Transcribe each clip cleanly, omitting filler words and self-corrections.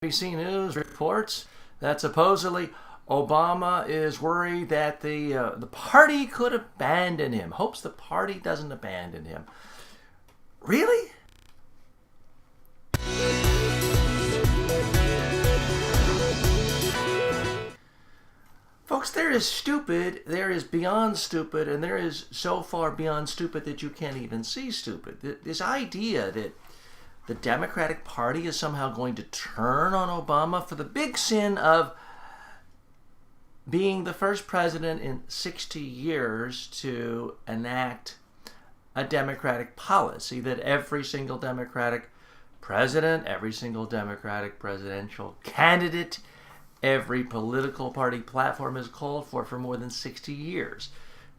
NBC News reports that supposedly Obama is worried that the party could abandon him. Hopes the party doesn't abandon him. Really? Folks, there is beyond stupid, and there is so far beyond stupid that you can't even see stupid. This idea that the Democratic Party is somehow going to turn on Obama for the big sin of being the first president in 60 years to enact a Democratic policy that every single Democratic president, every single Democratic presidential candidate, every political party platform has called for more than 60 years,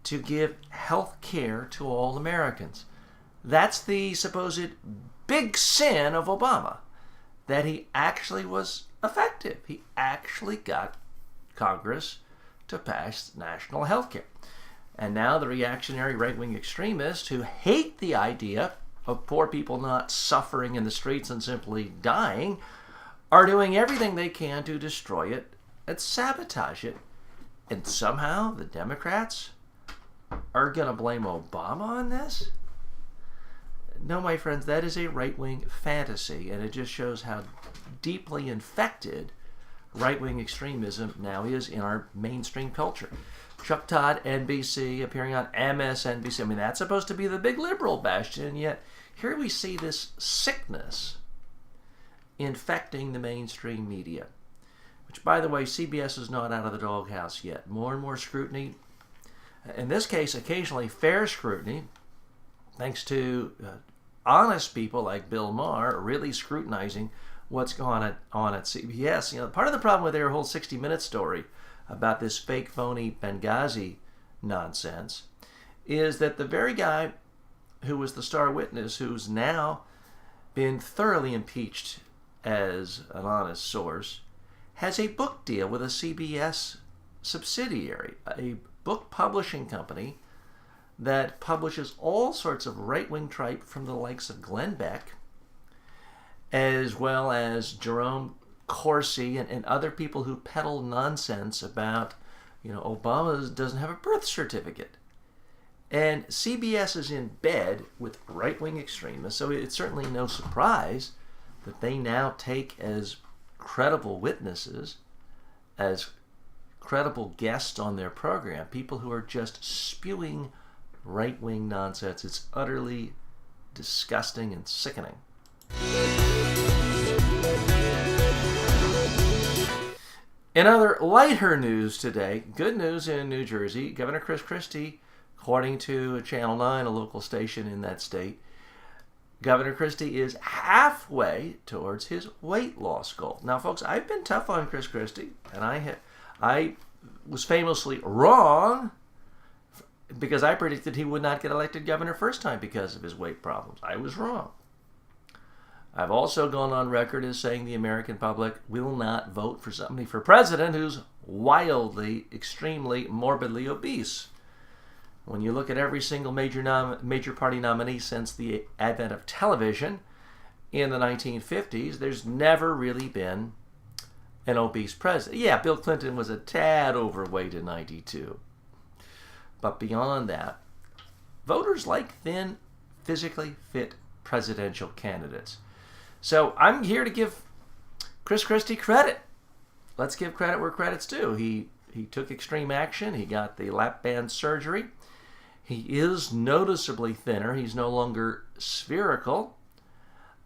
to give health care to all Americans. That's the supposed big sin of Obama, that he actually was effective. He actually got Congress to pass national health care. And now the reactionary right-wing extremists who hate the idea of poor people not suffering in the streets and simply dying are doing everything they can to destroy it and sabotage it. And somehow the Democrats are going to blame Obama on this? No, my friends, that is a right-wing fantasy, and it just shows how deeply infected right-wing extremism now is in our mainstream culture. Chuck Todd, NBC, appearing on MSNBC. I mean, that's supposed to be the big liberal bastion, yet here we see this sickness infecting the mainstream media. Which, by the way, CBS is not out of the doghouse yet. More and more scrutiny. In this case, occasionally fair scrutiny, thanks to honest people like Bill Maher really scrutinizing what's going on at CBS. You know, part of the problem with their whole 60 Minutes story about this fake, phony Benghazi nonsense is that the very guy who was the star witness, who's now been thoroughly impeached as an honest source, has a book deal with a CBS subsidiary, a book publishing company that publishes all sorts of right-wing tripe from the likes of Glenn Beck, as well as Jerome Corsi and other people who peddle nonsense about, Obama doesn't have a birth certificate. And CBS is in bed with right-wing extremists, so it's certainly no surprise that they now take as credible witnesses, as credible guests on their program, people who are just spewing right-wing nonsense. It's utterly disgusting and sickening. In other lighter news today, good news in New Jersey. Governor Christie, according to Channel 9, a local station in that state, Governor Christie is halfway towards his weight loss goal. Now, folks, I've been tough on Chris Christie, and I was famously wrong because I predicted he would not get elected governor first time because of his weight problems. I was wrong. I've also gone on record as saying the American public will not vote for somebody for president who's wildly, extremely, morbidly obese. When you look at every single major party nominee since the advent of television in the 1950s, there's never really been an obese president. Yeah, Bill Clinton was a tad overweight in 92. But beyond that, voters like thin, physically fit presidential candidates. So I'm here to give Chris Christie credit. Let's give credit where credit's due. He took extreme action. He got the lap band surgery. He is noticeably thinner. He's no longer spherical.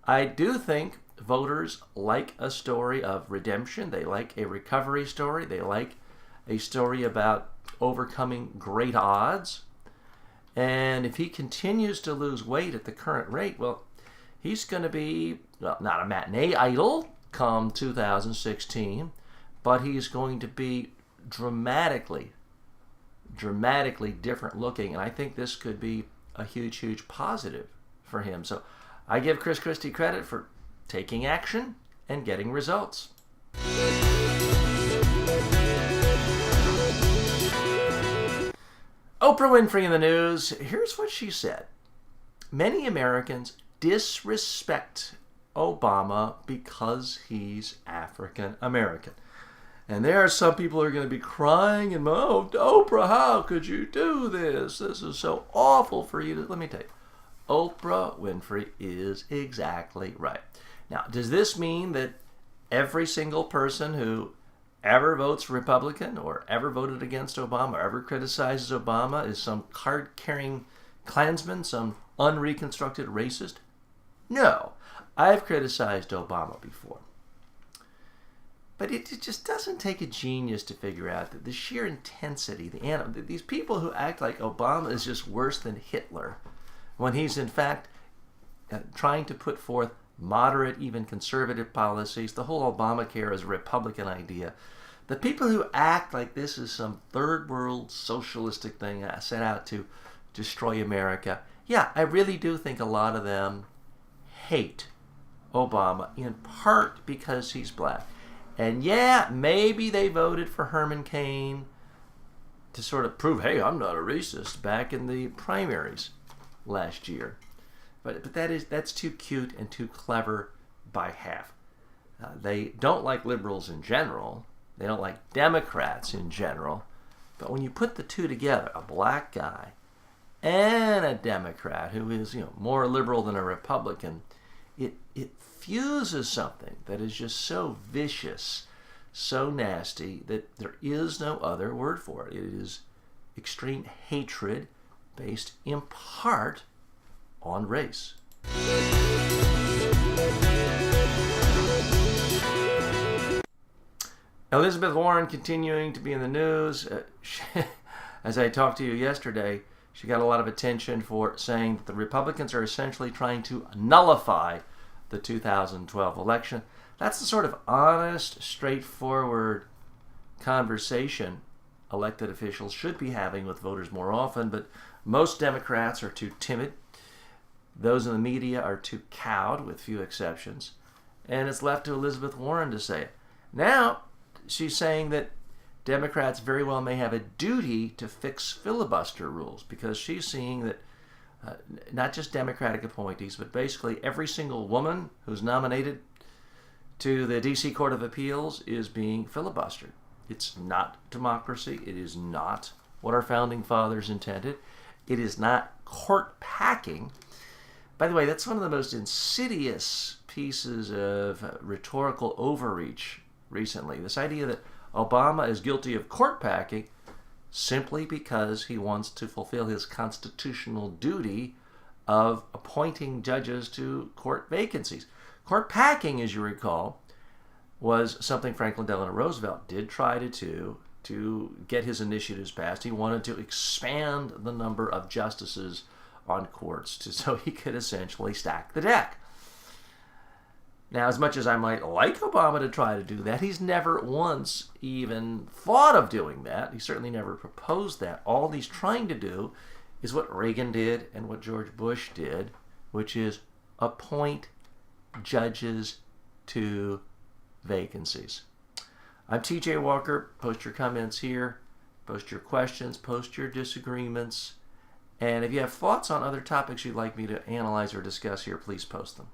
I do think voters like a story of redemption. They like a recovery story. They like a story about overcoming great odds. And if he continues to lose weight at the current rate, well, he's going to be, well, not a matinee idol come 2016, but he's going to be dramatically different looking. And I think this could be a huge positive for him. So I give Chris Christie credit for taking action and getting results. Oprah Winfrey in the news. Here's what she said. Many Americans disrespect Obama because he's African American. And there are some people who are going to be crying and, oh, Oprah, how could you do this? This is so awful for you. Let me tell you, Oprah Winfrey is exactly right. Now, does this mean that every single person who ever votes Republican or ever voted against Obama or ever criticizes Obama is some card-carrying Klansman, some unreconstructed racist? No. I've criticized Obama before. But it just doesn't take a genius to figure out that the sheer intensity, these people who act like Obama is just worse than Hitler, when he's in fact trying to put forth moderate, even conservative policies. The whole Obamacare is a Republican idea. The people who act like this is some third world socialistic thing set out to destroy America, yeah, I really do think a lot of them hate Obama, in part because he's black. And yeah, maybe they voted for Herman Cain to sort of prove, hey, I'm not a racist, back in the primaries last year. But that's too cute and too clever by half. They don't like liberals in general. They don't like Democrats in general. But when you put the two together, a black guy and a Democrat who is, more liberal than a Republican, it fuses something that is just so vicious, so nasty, that there is no other word for it. It is extreme hatred based in part on race. Elizabeth Warren continuing to be in the news. As I talked to you yesterday, she got a lot of attention for saying that the Republicans are essentially trying to nullify the 2012 election. That's the sort of honest, straightforward conversation elected officials should be having with voters more often, but most Democrats are too timid. Those in the media are too cowed, with few exceptions. And it's left to Elizabeth Warren to say it. Now, she's saying that Democrats very well may have a duty to fix filibuster rules, because she's seeing that not just Democratic appointees, but basically every single woman who's nominated to the D.C. Court of Appeals is being filibustered. It's not democracy. It is not what our founding fathers intended. It is not court packing. By the way, that's one of the most insidious pieces of rhetorical overreach recently. This idea that Obama is guilty of court packing simply because he wants to fulfill his constitutional duty of appointing judges to court vacancies. Court packing, as you recall, was something Franklin Delano Roosevelt did try to do to get his initiatives passed. He wanted to expand the number of justices on courts so he could essentially stack the deck. Now, as much as I might like Obama to try to do that, he's never once even thought of doing that. He certainly never proposed that. All he's trying to do is what Reagan did and what George Bush did, which is appoint judges to vacancies. I'm TJ Walker. Post your comments here. Post your questions. Post your disagreements. And if you have thoughts on other topics you'd like me to analyze or discuss here, please post them.